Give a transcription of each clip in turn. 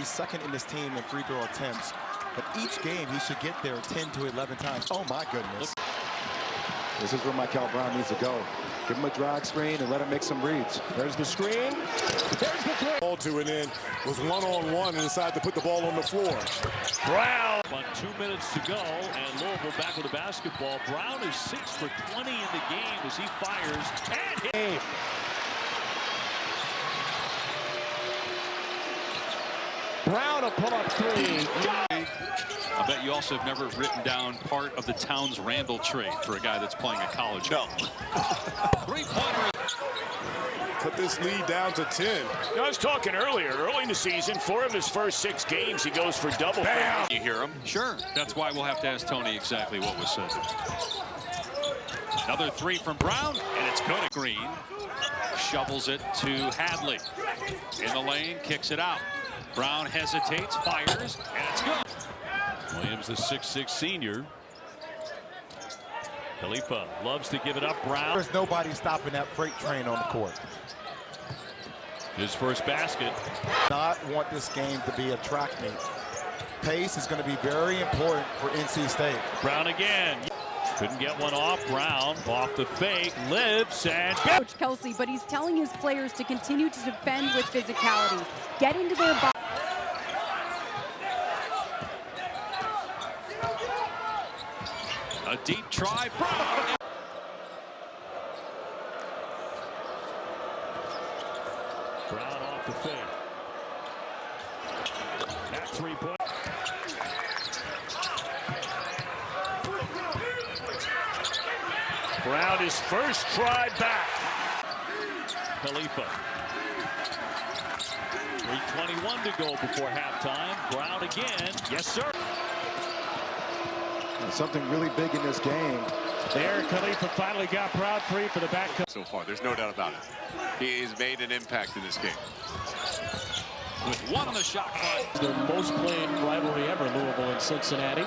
He's second in this team in free throw attempts, but each game he should get there 10 to 11 times. Oh my goodness. This is where Mikel needs to go. Give him a drag screen and let him make some reads. There's the screen. There's the throw. Ball to and in was one-on-one and decided to put the ball on the floor. Brown. 2 minutes to go, and Louisville back with the basketball. Brown is 6 for 20 in the game as he fires and hits. Brown a pull-up three. I bet you also have never written down part of the Towns Randall trade for a guy that's playing at college. No. Three-pointer. Cut this lead down to 10. I was talking earlier, early in the season, 4 of his first 6 games, he goes for double. Bam! You hear him? Sure. That's why we'll have to ask Tony exactly what was said. Another 3 from Brown, and it's good. Green shovels it to Hadley. In the lane, kicks it out. Brown hesitates, fires, and it's good. Williams, the 6'6" senior. Khalifa loves to give it up. Brown. There's nobody stopping that freight train on the court. His first basket. Not want this game to be a track meet. Pace is going to be very important for NC State. Brown again. Couldn't get one off. Brown off the fake, lives and Coach Kelsey, but he's telling his players to continue to defend with physicality, get into their body. A deep try. Brown. Brown off the fake. That 3-point. Brown his first try back. Khalifa. 3:21 to go before halftime. Brown again. Yes, sir. Something really big in this game. There, Khalifa finally got Brown free for the back cut. So far, there's no doubt about it. He has made an impact in this game. With 1 on the shot clock. The most played rivalry ever, Louisville and Cincinnati.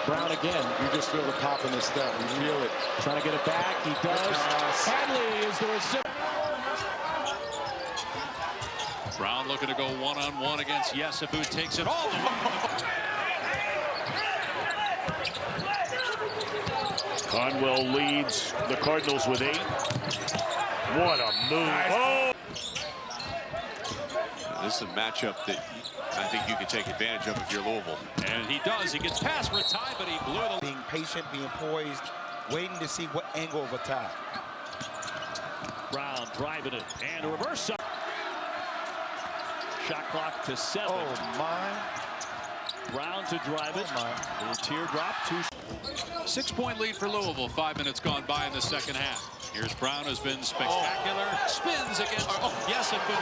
Brown again. You just feel the pop in his step. You feel it. Trying to get it back. He does. Hadley is the recipient. Brown looking to go one-on-one against Yesufu. Takes it all the way. Conwell leads the Cardinals with 8. What a move. Oh! This is a matchup that I think you can take advantage of if you're Louisville. And he does. He gets past Ratai, but he blew the... Being patient, being poised, waiting to see what angle of attack. Brown driving it and a reverse. Shot clock to 7. Oh my. Brown to drive it. Little teardrop. 6-point lead for Louisville. 5 minutes gone by in the second half. Here's Brown, who's been spectacular. Spins against... Yesufu.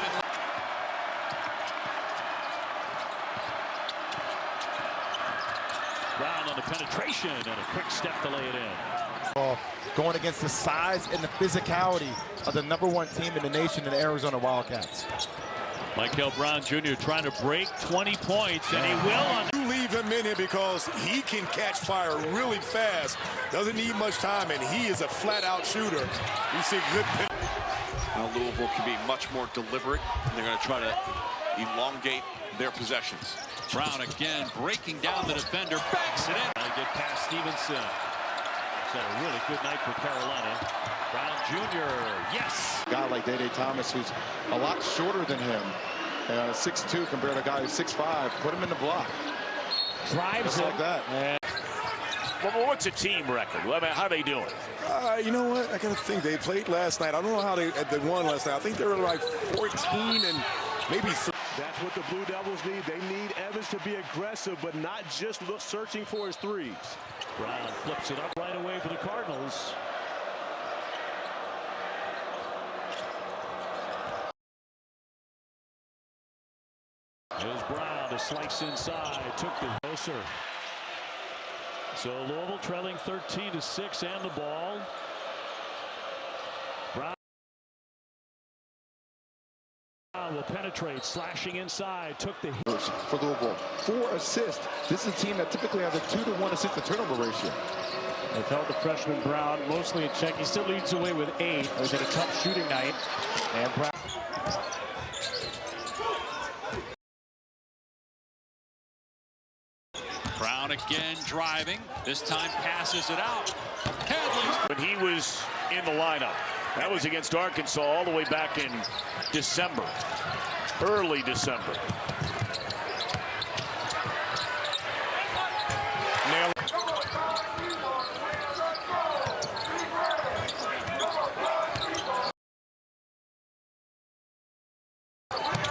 Brown on the penetration and a quick step to lay it in. Going against the size and the physicality of the #1 team in the nation, in the Arizona Wildcats. Mikel Brown Jr. trying to break 20 points, and he will on. You leave him in here because he can catch fire really fast. Doesn't need much time, and he is a flat-out shooter. You see good. Now Louisville can be much more deliberate, and they're going to try to elongate their possessions. Brown again breaking down the defender, backs it in. Trying to get past Stevenson. It's had a really good night for Carolina. Brown Jr. Yes. A guy like Day Thomas, who's a lot shorter than him, 6'2" compared to a guy who's 6'5", put him in the block. Drives Just like that. Well, what's a team record? I mean, how are they doing? You know what? I got to think. They played last night. I don't know how they won last night. I think they were like 14 and maybe 3. That's what the Blue Devils need. They need Evans to be aggressive, but not just searching for his threes. Brown flips it up right away for the Cardinals. There's Brown to slice inside. Took the closer. So Louisville trailing 13-6 and the ball. Brown will penetrate, slashing inside. Took the hit. For Louisville, 4 assists. This is a team that typically has a 2-to-1 assist to turnover ratio. They've held the freshman Brown mostly in check. He still leads away with 8. It was a tough shooting night. And Brown Brown again driving. This time passes it out. Hadley's. When he was in the lineup, that was against Arkansas all the way back in December, early December.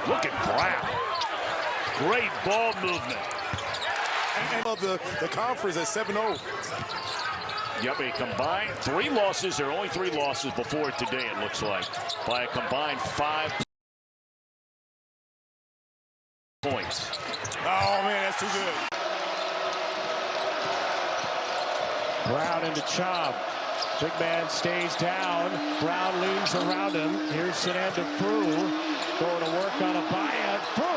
Look at Brown. Great ball movement. And of the conference at 7-0. Yep, a combined 3 losses. There are only 3 losses before today, it looks like, by a combined 5 points. Oh, man, that's too good. Brown into Chubb. Big man stays down. Brown leans around him. Here's Sananda Frew going to work on a buyout. Frew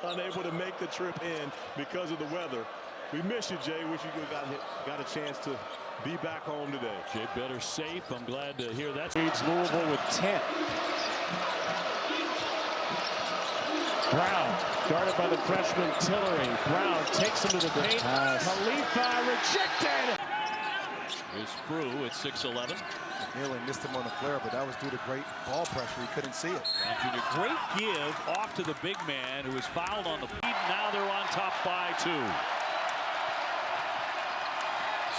unable to make the trip in because of the weather. We miss you, Jay. Wish you could have got a chance to be back home today. Jay better safe. I'm glad to hear that. Leads Louisville with 10. Brown guarded by the freshman Tillery. Brown takes him to the paint. Khalifa rejected. Here's Frew at 6'11". Nearly missed him on the flare, but that was due to great ball pressure. He couldn't see it. Jr. Great give off to the big man who was fouled on the lead. Now they're on top by 2.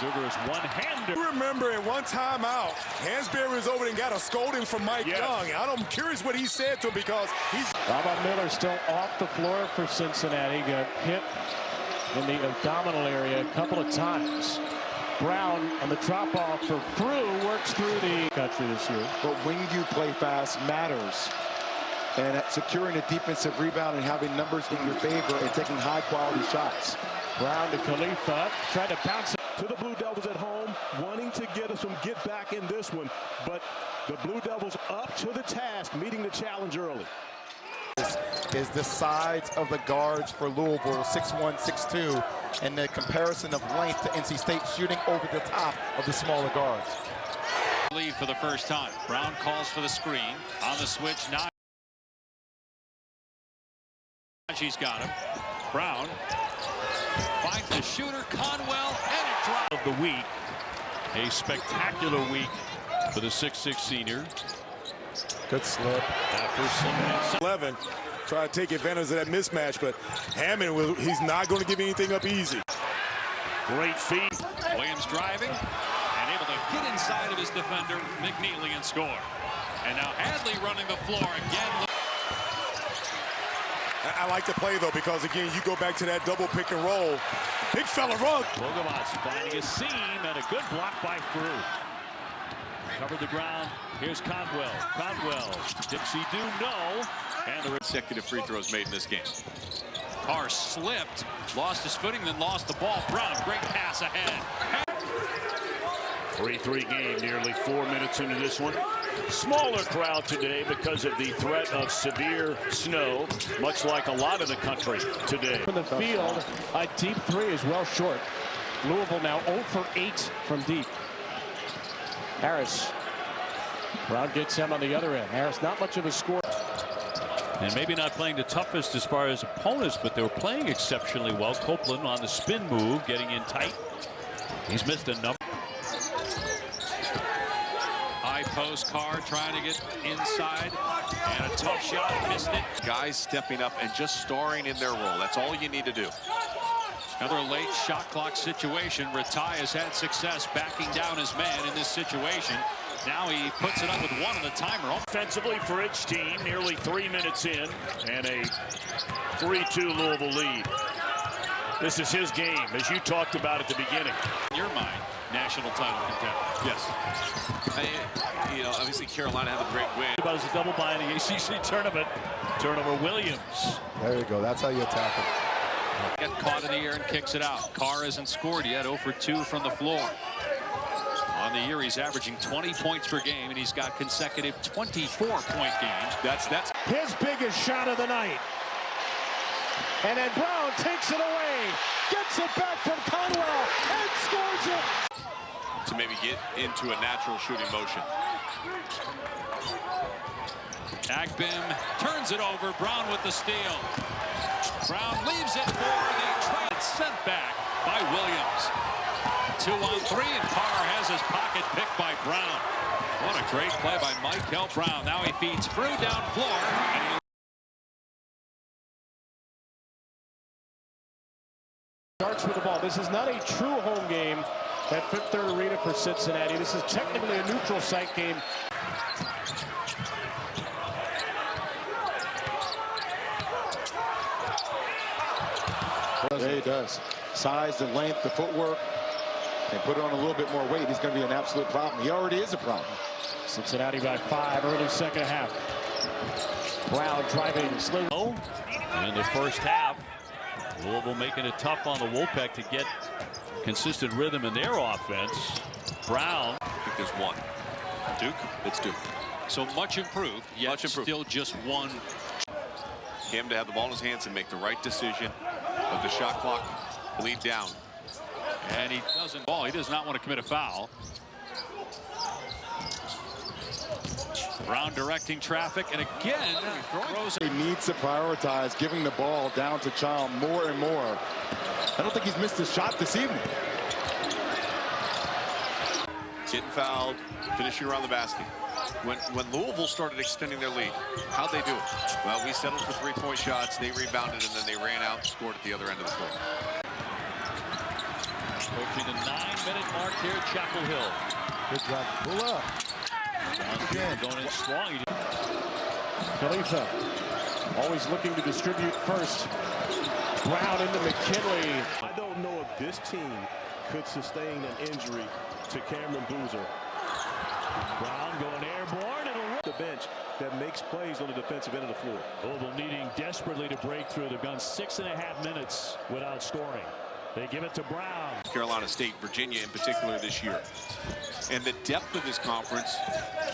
Zuger's one-hander. You remember at one time out, Hansberry was over and got a scolding from Mike Young. I'm curious what he said to him because he's... Baba Miller still off the floor for Cincinnati. Got hit in the abdominal area a couple of times. Brown on the drop-off for Frew works through the country this year. But when you play fast matters. And securing a defensive rebound and having numbers in your favor and taking high-quality shots. Brown to Khalifa. Tried to bounce it. To the Blue Devils at home, wanting to get us some get back in this one. But the Blue Devils up to the task, meeting the challenge early. Is the size of the guards for Louisville, 6'1", 6'2", and the comparison of length to NC State shooting over the top of the smaller guards. Lead for the first time. Brown calls for the screen. On the switch now. She's got him. Brown finds the shooter, Conwell, and it drops. Of the week, a spectacular week for the 6'6" senior. Good slip. After some 11, try to take advantage of that mismatch, but Hammond, he's not going to give anything up easy. Great feed. Williams driving and able to get inside of his defender, McNeely, and score. And now Hadley running the floor again. I like the play, though, because, again, you go back to that double pick and roll. Big fella run. Bogomat's finding a seam and a good block by Frew. Covered the ground. Here's Conwell. Conwell. Dipsy do no. And the Consecutive free throws made in this game. Carr slipped, lost his footing, then lost the ball. Brown, great pass ahead. 3-3 game, nearly 4 minutes into this one. Smaller crowd today because of the threat of severe snow, much like a lot of the country today. From the field, a deep 3 is well short. Louisville now 0 for 8 from deep. Harris. Brown gets him on the other end. Harris, not much of a score. And maybe not playing the toughest as far as opponents, but they were playing exceptionally well. Copeland on the spin move, getting in tight. He's missed a number. High post, Carr trying to get inside, and a tough shot, missed it. Guys stepping up and just starring in their role. That's all you need to do. Another late shot clock situation. Ratai has had success backing down his man in this situation. Now he puts it up with 1 on the timer. Offensively for each team, nearly 3 minutes in, and a 3-2 Louisville lead. This is his game, as you talked about at the beginning. In your mind, national title contender. Yes. You know, obviously Carolina had a great win. About as a double by in the ACC tournament. Turnover Williams. There you go. That's how you attack it. Get caught in the air and kicks it out. Carr hasn't scored yet, 0 for 2 from the floor. On the year, he's averaging 20 points per game, and he's got consecutive 24-point games. That's his biggest shot of the night. And then Brown takes it away, gets it back from Conwell, and scores it. To maybe get into a natural shooting motion. Agbim turns it over. Brown with the steal. Brown leaves it for the Trans. sent back by Williams. 2-on-3, and Carr has his pocket picked by Brown. What a great play by Mikel Brown. Now he feeds through down floor, and he starts with the ball. This is not a true home game at Fifth Third Arena for Cincinnati. This is technically a neutral site game. Yeah, he does. Size and length, the footwork, and put on a little bit more weight. He's going to be an absolute problem. He already is a problem. Cincinnati by 5, early second half. Brown driving slow. In the first half, Louisville making it tough on the Wolfpack to get consistent rhythm in their offense. Brown. I think there's one. Duke? It's Duke. so much improved, yet still just one. Him to have the ball in his hands and make the right decision. Let the shot clock bleed down. And he doesn't ball. He does not want to commit a foul. Brown directing traffic, and again throws. He needs to prioritize giving the ball down to Child more and more. I don't think he's missed a shot this evening. Getting fouled, finishing around the basket. When Louisville started extending their lead, how'd they do it? Well, we settled for three-point shots. They rebounded, and then they ran out and scored at the other end of the court. Approaching the 9-minute mark here at Chapel Hill. Good job. Pull up. Again, going in strong. Khalifa always looking to distribute first. Brown into McKinley. I don't know if this team could sustain an injury to Cameron Boozer. Brown going airborne and the bench that makes plays on the defensive end of the floor. Louisville needing desperately to break through. They've gone 6.5 minutes without scoring. They give it to Brown. Carolina State, Virginia in particular this year. And the depth of this conference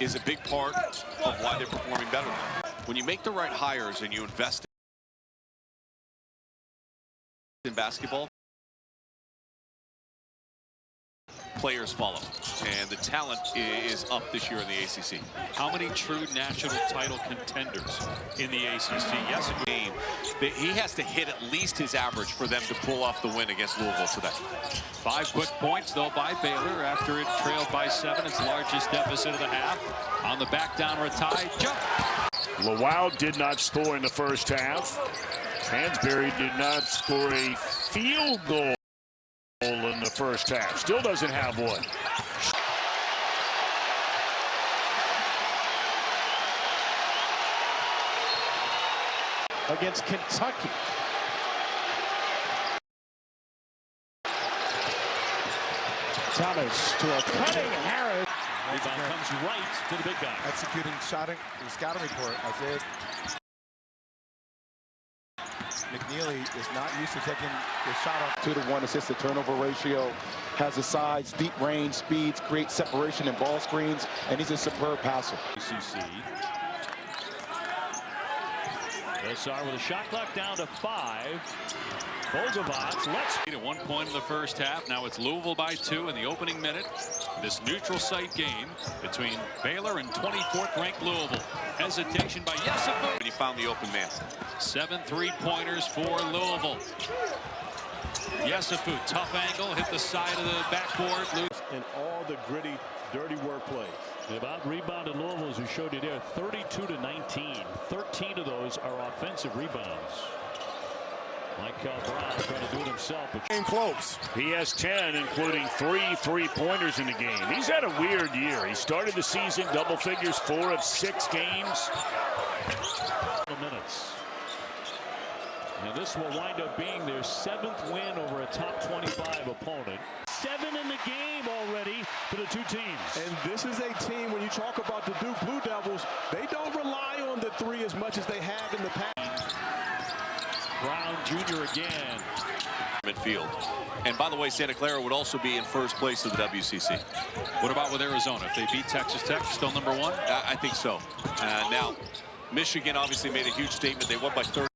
is a big part of why they're performing better. When you make the right hires and you invest in basketball, players follow. And the talent is up this year in the ACC. How many true national title contenders in the ACC? Yes, a game. He has to hit at least his average for them to pull off the win against Louisville today. 5 quick points, though, by Baylor after it trailed by 7. Its largest deficit of the half. On the back down tie, jump. Lawau did not score in the first half. Hansberry did not score a field goal in the first half. Still doesn't have one. Against Kentucky. Thomas to a cutting Harris. Rebound comes right to the big guy. Executing the scouting report. Isaiah McNeely is not used to taking the shot off. 2-to-1 assist to turnover ratio, has the size, deep range, speeds, creates separation in ball screens, and he's a superb passer. ACC. SR with a shot clock down to 5. Bogovac, let's at 1 point in the first half. Now it's Louisville by 2 in the opening minute. This neutral site game between Baylor and 24th ranked Louisville. Hesitation by Yesufu. When he found the open man. 7 3-pointers for Louisville. Yesufu, tough angle, hit the side of the backboard. And all the gritty, dirty work plays. The about rebounded Louisville, as we showed you there, 32-19. 13 of those are offensive rebounds. Mikel Brown trying to do it himself. Came close. He has 10, including 3 3-pointers in the game. He's had a weird year. He started the season double figures 4 of 6 games. Minutes. And this will wind up being their 7th win over a top 25 opponent. 7 in the game already for the two teams. And this is a team, when you talk about the Duke Blue Devils, they don't rely on the 3 as much as they have in the past. Brown Jr. again. Midfield. And by the way, Santa Clara would also be in first place of the WCC. What about with Arizona? If they beat Texas Tech, still #1? I think so. Now, Michigan obviously made a huge statement. They won by 30.